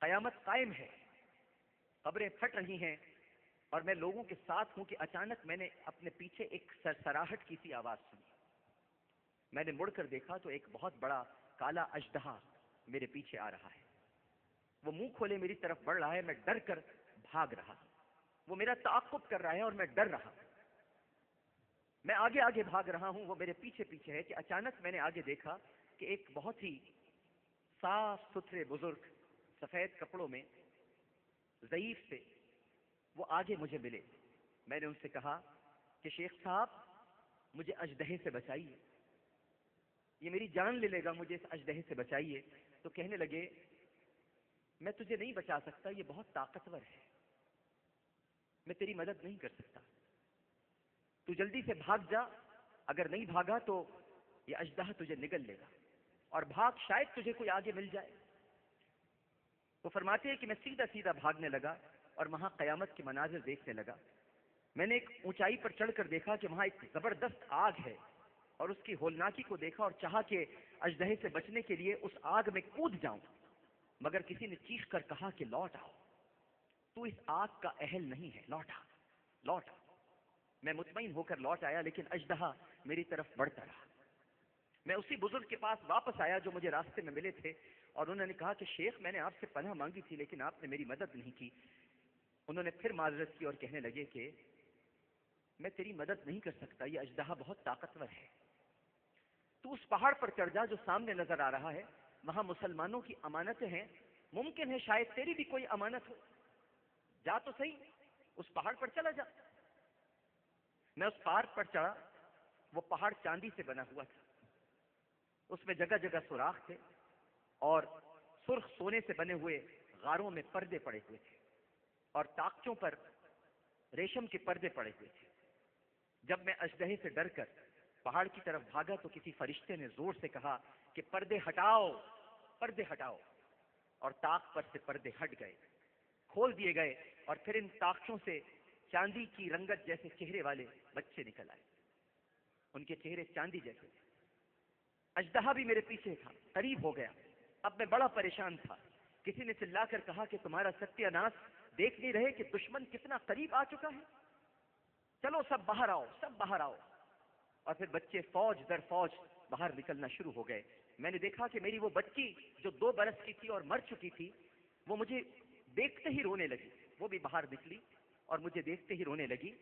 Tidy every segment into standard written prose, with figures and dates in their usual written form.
قیامت قائم ہے، قبریں پھٹ رہی ہیں، اور میں لوگوں کے ساتھ ہوں کہ اچانک میں نے اپنے پیچھے ایک سرسراہٹ کی سی آواز سنی۔ میں نے مڑ کر دیکھا تو ایک بہت بڑا کالا اژدہا میرے پیچھے آ رہا ہے۔ وہ منہ کھولے میری طرف بڑھ رہا ہے، میں ڈر کر بھاگ رہا ہوں۔ وہ میرا تعاقب کر رہا ہے اور میں ڈر رہا ہوں۔ میں آگے آگے بھاگ رہا ہوں، وہ میرے پیچھے پیچھے ہے کہ اچانک میں نے آگے دیکھا کہ ایک بہت ہی صاف ستھرے بزرگ سفید کپڑوں میں ضعیف سے وہ آگے مجھے ملے۔ میں نے ان سے کہا کہ شیخ صاحب مجھے اژدہے سے بچائیے، یہ میری جان لے لے گا، مجھے اس اژدہے سے بچائیے۔ تو کہنے لگے میں تجھے نہیں بچا سکتا، یہ بہت طاقتور ہے، میں تیری مدد نہیں کر سکتا، تو جلدی سے بھاگ جا، اگر نہیں بھاگا تو یہ اژدہا تجھے نگل لے گا، اور بھاگ، شاید تجھے کوئی آگے مل جائے۔ وہ فرماتے ہیں کہ میں سیدھا سیدھا بھاگنے لگا اور وہاں قیامت کے مناظر دیکھنے لگا۔ میں نے ایک اونچائی پر چڑھ کر دیکھا کہ وہاں ایک زبردست آگ ہے، اور اس کی ہولناکی کو دیکھا اور چاہا کہ اژدہے سے بچنے کے لیے اس آگ میں کود جاؤں، مگر کسی نے چیخ کر کہا کہ لوٹ آؤ، تو اس آگ کا اہل نہیں ہے، لوٹ آ، لوٹ آ۔ میں مطمئن ہو کر لوٹ آیا، لیکن اژدہا میری طرف بڑھتا رہا۔ میں اسی بزرگ کے پاس واپس آیا جو مجھے راستے میں ملے تھے، اور انہوں نے کہا کہ شیخ میں نے آپ سے پناہ مانگی تھی لیکن آپ نے میری مدد نہیں کی۔ انہوں نے پھر معذرت کی اور کہنے لگے کہ میں تیری مدد نہیں کر سکتا، یہ اژدہا بہت طاقتور ہے، تو اس پہاڑ پر چڑھ جا جو سامنے نظر آ رہا ہے، وہاں مسلمانوں کی امانتیں ہیں، ممکن ہے شاید تیری بھی کوئی امانت ہو، جا تو صحیح، اس پہاڑ پر چلا جا۔ میں اس پہاڑ پر چڑھا، وہ پہاڑ چاندی سے بنا ہوا تھا، اس میں جگہ جگہ سوراخ تھے، اور سرخ سونے سے بنے ہوئے غاروں میں پردے پڑے ہوئے تھے، اور طاقچوں پر ریشم کے پردے پڑے ہوئے تھے۔ جب میں اژدہے سے ڈر کر پہاڑ کی طرف بھاگا تو کسی فرشتے نے زور سے کہا کہ پردے ہٹاؤ، پردے ہٹاؤ، اور طاق پر سے پردے ہٹ گئے، کھول دیے گئے، اور پھر ان طاقچوں سے چاندی کی رنگت جیسے چہرے والے بچے نکل آئے، ان کے چہرے چاندی جیسے تھے۔ اژدہا بھی میرے پیچھے تھا، قریب ہو گیا۔ اب میں بڑا پریشان تھا۔ کسی نے چلا کر کہا کہ تمہارا ستیہ ناش دیکھ نہیں رہے کہ دشمن کتنا قریب آ چکا ہے، چلو سب باہر آؤ، سب باہر آؤ۔ اور پھر بچے فوج در فوج باہر نکلنا شروع ہو گئے۔ میں نے دیکھا کہ میری وہ بچی جو 2 برس کی تھی اور مر چکی تھی، وہ مجھے دیکھتے ہی رونے لگی، وہ بھی باہر نکلی اور مجھے دیکھتے ہی رونے لگی،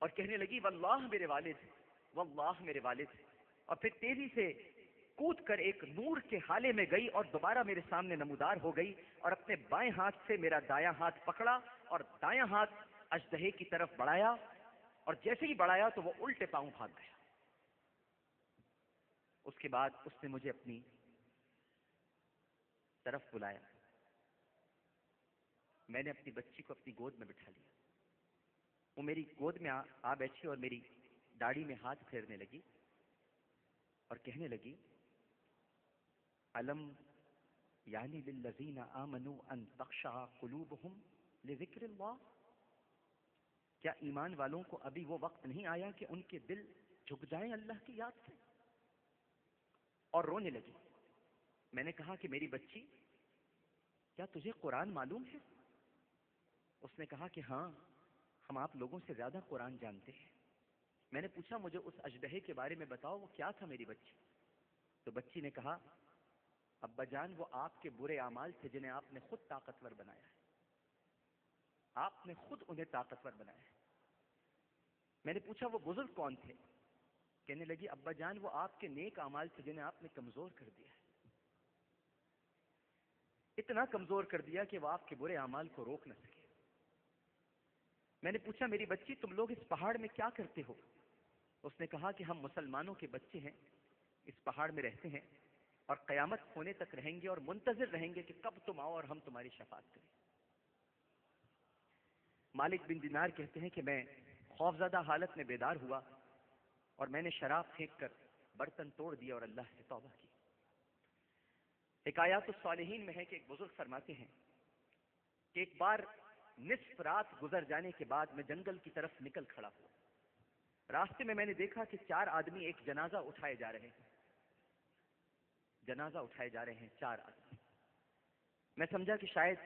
اور کہنے لگی واللہ میرے والد، واللہ میرے والد۔ اور پھر تیزی سے کود کر ایک نور کے حالے میں گئی اور دوبارہ میرے سامنے نمودار ہو گئی، اور اپنے بائیں ہاتھ سے میرا دایاں ہاتھ پکڑا اور دایاں ہاتھ اژدہے کی طرف بڑھایا، اور جیسے ہی بڑھایا تو وہ الٹے پاؤں بھاگ گیا۔ اس کے بعد اس نے مجھے اپنی طرف بلایا، میں نے اپنی بچی کو اپنی گود میں بٹھا لیا، وہ میری گود میں آ بیٹھی اور میری داڑھی میں ہاتھ پھیرنے لگی اور کہنے لگی علم یعنی للذین آمنوا ان تخشع قلوبہم لذکر اللہ، کیا ایمان والوں کو ابھی وہ وقت نہیں آیا کہ ان کے دل جھک جائیں اللہ کی یاد سے؟ اور رونے لگی۔ میں نے کہا کہ میری بچی کیا تجھے قرآن معلوم ہے؟ اس نے کہا کہ ہاں، ہم آپ لوگوں سے زیادہ قرآن جانتے ہیں۔ میں نے پوچھا مجھے اس اژدہے کے بارے میں بتاؤ، وہ کیا تھا میری بچی؟ تو بچی نے کہا ابا جان وہ آپ کے برے اعمال تھے جنہیں آپ نے خود طاقتور بنایا ہے، آپ نے خود انہیں طاقتور بنایا ہے۔ میں نے پوچھا وہ بزرگ کون تھے؟ کہنے لگی ابا جان وہ آپ کے نیک اعمال تھے جنہیں آپ نے کمزور کر دیا ہے، اتنا کمزور کر دیا کہ وہ آپ کے برے اعمال کو روک نہ سکے۔ میں نے پوچھا میری بچی تم لوگ اس پہاڑ میں کیا کرتے ہو؟ اس نے کہا کہ ہم مسلمانوں کے بچے ہیں، اس پہاڑ میں رہتے ہیں اور قیامت ہونے تک رہیں گے اور منتظر رہیں گے کہ کب تم آؤ اور ہم تمہاری شفاعت کریں۔ مالک بن دینار کہتے ہیں کہ میں خوفزدہ حالت میں بیدار ہوا اور میں نے شراب پھینک کر برتن توڑ دیا اور اللہ سے توبہ کی۔ حکایات الصالحین میں ہے کہ ایک بزرگ فرماتے ہیں کہ ایک بار نصف رات گزر جانے کے بعد میں جنگل کی طرف نکل کھڑا ہوا۔ راستے میں نے دیکھا کہ 4 آدمی ایک جنازہ اٹھائے جا رہے ہیں، جنازہ اٹھائے جا رہے ہیں 4 آدمی۔ میں سمجھا کہ شاید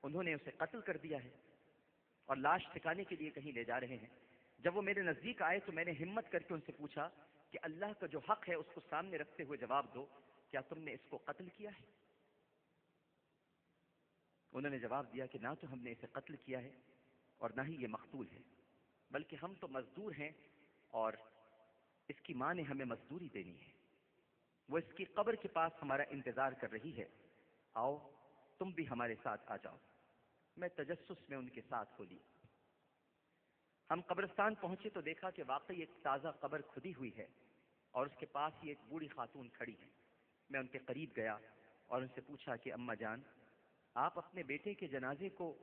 انہوں نے اسے قتل کر دیا ہے اور لاش ٹھکانے کے لیے کہیں لے جا رہے ہیں۔ جب وہ میرے نزدیک آئے تو میں نے ہمت کر کے ان سے پوچھا کہ اللہ کا جو حق ہے اس کو سامنے رکھتے ہوئے جواب دو، کیا تم نے اس کو قتل کیا ہے؟ انہوں نے جواب دیا کہ نہ تو ہم نے اسے قتل کیا ہے اور نہ ہی یہ مقتول ہے، بلکہ ہم تو مزدور ہیں اور اس کی ماں نے ہمیں مزدوری دینی ہے، وہ اس کی قبر کے پاس ہمارا انتظار کر رہی ہے، آؤ تم بھی ہمارے ساتھ آ جاؤ۔ میں تجسس میں ان کے ساتھ ہو لی۔ ہم قبرستان پہنچے تو دیکھا کہ واقعی ایک تازہ قبر کھدی ہوئی ہے اور اس کے پاس ہی ایک بوڑھی خاتون کھڑی ہے۔ میں ان کے قریب گیا اور ان سے پوچھا کہ اماں جان، آپ اپنے بیٹے کے جنازے کو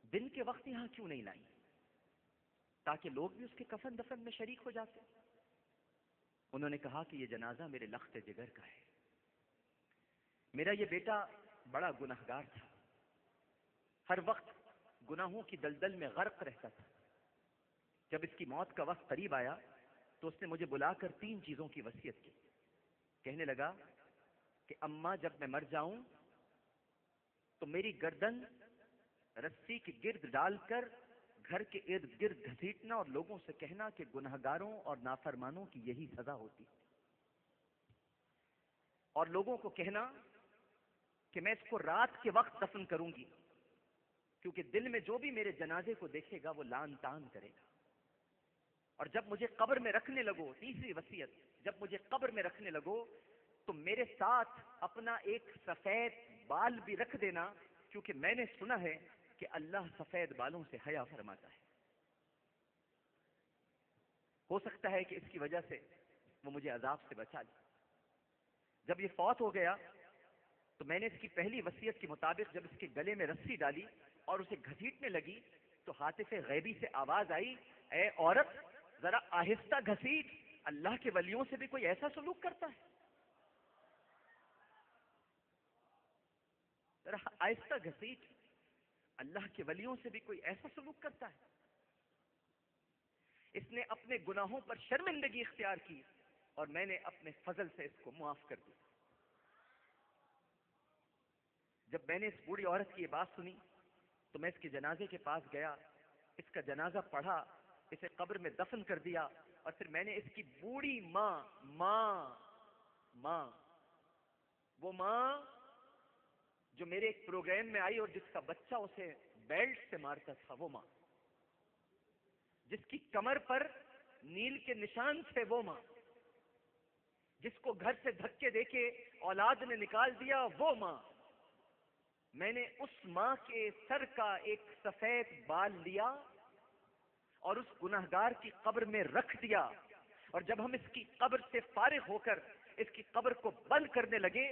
دن کے وقت یہاں کیوں نہیں لائیں تاکہ لوگ بھی اس کے کفن دفن میں شریک ہو جاتے؟ انہوں نے کہا کہ یہ جنازہ میرے لخت جگر کا ہے۔ میرا یہ بیٹا بڑا گنہگار تھا، ہر وقت گناہوں کی دلدل میں غرق رہتا تھا۔ جب اس کی موت کا وقت قریب آیا تو اس نے مجھے بلا کر 3 چیزوں کی وصیت کی۔ کہنے لگا کہ اماں جب میں مر جاؤں تو میری گردن رسی کے گرد ڈال کر گھر کے ارد گرد گھسیٹنا اور لوگوں سے کہنا کہ گنہگاروں اور نافرمانوں کی یہی سزا ہوتی، اور لوگوں کو کہنا کہ میں اس کو رات کے وقت دفن کروں گی کیونکہ دل میں جو بھی میرے جنازے کو دیکھے گا وہ لان تان کرے گا، اور جب مجھے قبر میں رکھنے لگو، تیسری وصیت، جب مجھے قبر میں رکھنے لگو تو میرے ساتھ اپنا ایک سفید بال بھی رکھ دینا، کیونکہ میں نے سنا ہے کہ اللہ سفید بالوں سے حیا فرماتا ہے۔ ہو سکتا ہے کہ اس کی وجہ سے وہ مجھے عذاب سے بچا لے۔ جب یہ فوت ہو گیا تو میں نے اس کی پہلی وصیت کے مطابق جب اس کے گلے میں رسی ڈالی اور اسے گھسیٹنے لگی تو ہاتف غیبی سے آواز آئی، اے عورت ذرا آہستہ گھسیٹ، اللہ کے ولیوں سے بھی کوئی ایسا سلوک کرتا ہے؟ ذرا آہستہ گھسیٹ، اللہ کے ولیوں سے بھی کوئی ایسا سلوک کرتا ہے؟ اس نے اپنے گناہوں پر شرمندگی اختیار کی اور میں نے اپنے فضل سے اس کو معاف کر دیا۔ جب میں نے اس بوڑھی عورت کی یہ بات سنی تو میں اس کے جنازے کے پاس گیا، اس کا جنازہ پڑھا، اسے قبر میں دفن کر دیا، اور پھر میں نے اس کی بوڑھی ماں وہ ماں جو میرے ایک پروگرام میں آئی اور جس کا بچہ اسے بیلٹ سے مارتا تھا، وہ ماں جس کی کمر پر نیل کے نشان تھے، وہ ماں جس کو گھر سے دھکے دے کے اولاد نے نکال دیا، وہ ماں، میں نے اس ماں کے سر کا ایک سفید بال لیا اور اس گنہگار کی قبر میں رکھ دیا، اور جب ہم اس کی قبر سے فارغ ہو کر اس کی قبر کو بند کرنے لگے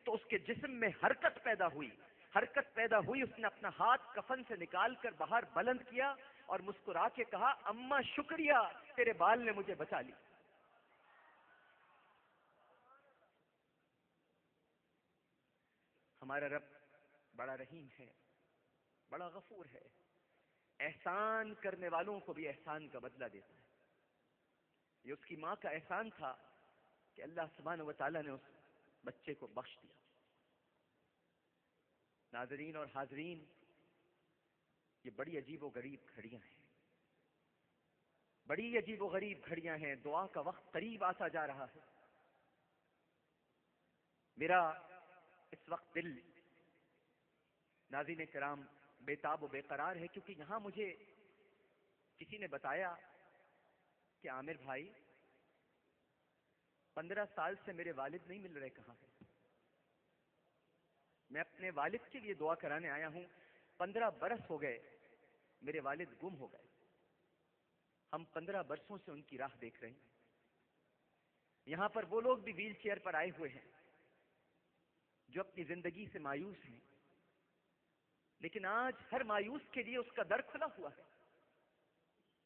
تو اس کے جسم میں حرکت پیدا ہوئی، اس نے اپنا ہاتھ کفن سے نکال کر باہر بلند کیا اور مسکرا کے کہا، اماں شکریہ، تیرے بال نے مجھے بچا لی۔ ہمارا رب بڑا رحیم ہے، بڑا غفور ہے، احسان کرنے والوں کو بھی احسان کا بدلہ دیتا ہے۔ یہ اس کی ماں کا احسان تھا کہ اللہ سبحانہ و تعالیٰ نے اس بچے کو بخش دیا۔ ناظرین اور حاضرین، یہ بڑی عجیب و غریب گھڑیاں ہیں، بڑی عجیب و غریب گھڑیاں ہیں۔ دعا کا وقت قریب آتا جا رہا ہے۔ میرا اس وقت دل ناظرین کرام بے تاب و بے قرار ہے، کیونکہ یہاں مجھے کسی نے بتایا کہ عامر بھائی 15 سال سے میرے والد نہیں مل رہے، کہاں ہے؟ میں اپنے والد کے لیے دعا کرانے آیا ہوں، 15 برس ہو گئے میرے والد گم ہو گئے۔ ہم 15 برسوں سے ان کی راہ دیکھ رہے ہیں۔ یہاں پر وہ لوگ بھی ویل چیئر پر آئے ہوئے ہیں جو اپنی زندگی سے مایوس ہیں، لیکن آج ہر مایوس کے لیے اس کا در کھلا ہوا ہے،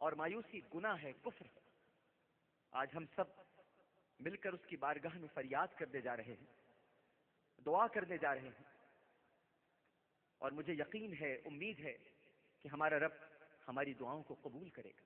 اور مایوسی گناہ ہے، کفر ہے۔ آج ہم سب مل کر اس کی بارگاہ میں فریاد کرنے جا رہے ہیں، دعا کرنے جا رہے ہیں، اور مجھے یقین ہے، امید ہے کہ ہمارا رب ہماری دعاؤں کو قبول کرے گا۔